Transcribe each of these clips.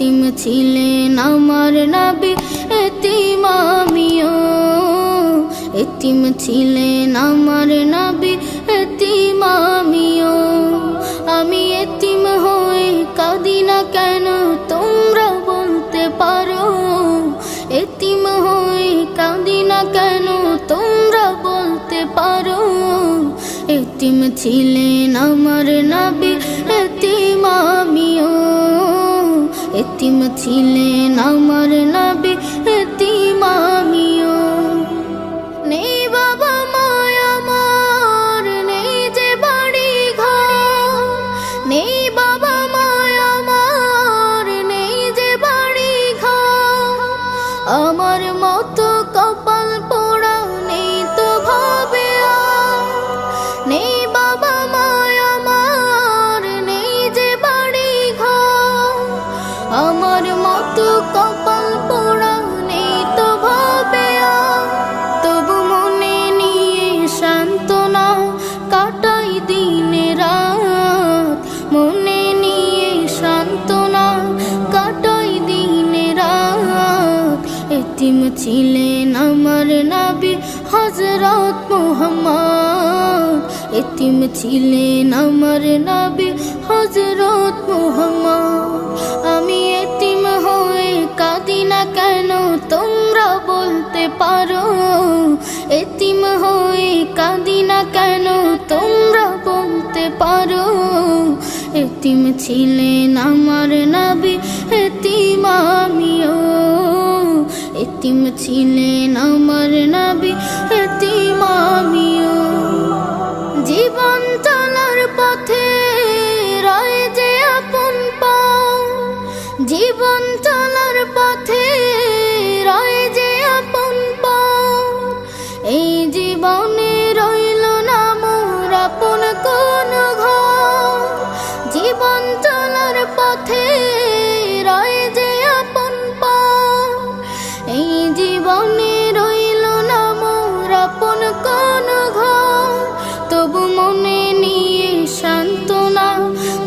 এতিম ছিলেন আমার নবী, এতিম আমিও। এতিম ছিলেন আমার নবী, এতিম আমিও। আমি এতিম হয়ে কাঁদি না কেন তোমরা বলতে পারো? এতিম হয়ে কাঁদি না কেন তোমরা বলতে পারো? এতিম ছিলেন আমার নবী, এতিম আমিও। এতিম ছিলেন আমার নবী, এতিম আমিও। নেই বাবা মায় আমার, নেই যে বাড়ি ঘর। নেই বাবা মায় আমার, নেই যে বাড়ি ঘর। আমার মতো কপাল পোড়া নেই তো ভাবে আর। নেই বাবা মায় আমার, নেই যে বাড়ি ঘর। আমার মতো কপাল পোড়া নেই তো ভাবে আর। তবু মনে নিয়ে সান্ত্বনা কাটাই দিনে রাত। মনে নিয়ে সান্ত্বনা কাটাই দিনে রাত। এতিম ছিলেন আমার নবী হযরত মুহাম্মদ। এতিম ছিলেন আমার নবী হযরত মুহাম্মদ। আমি এতিম হয়ে কাঁদি না কেন তোমরা বলতে পারো? এতিম হয়ে কাঁদি না কেন তোমরা বলতে পারো? এতিম ছিলেন আমার নবী, এতিম আমিও। এতিম ছিলেন আমার নবী, এতিম আমিও। জীবন চলার পথে রয় যে আপন পাও। জীবন চলার পথে রয় যে আপন পাও। এই জীবনে রইল না মোর আপন কোন ঘর। জীবন চলার পথে রয় যে আপন পাও। এই জীবনে রইল না মোর আপন কোন ঘর। তবু মনে নিয়ে সান্ত্বনা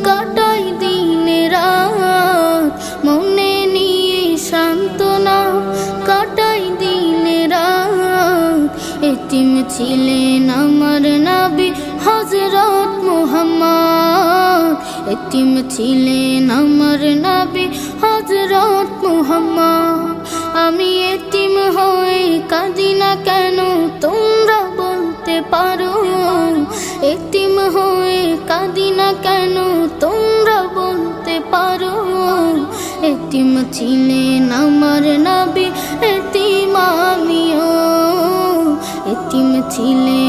কাটাই দিনে রাত। মনে নিয়ে সান্ত্বনা কাটাই দিনে রাত। এতিম ছিলেন আমার নবী হযরত মুহাম্মদ। এতিম ছিলেন আমার নবী হযরত মুহাম্মদ। আমি এতিম হয়ে কাঁদি না কেন তোমরা বলতে পারো? এতিম হয়ে কাঁদি না কেন তোমরা বলতে পারো? এতিম ছিলেন আমার নবী, এতিম আমিও। এতিম ছিলেন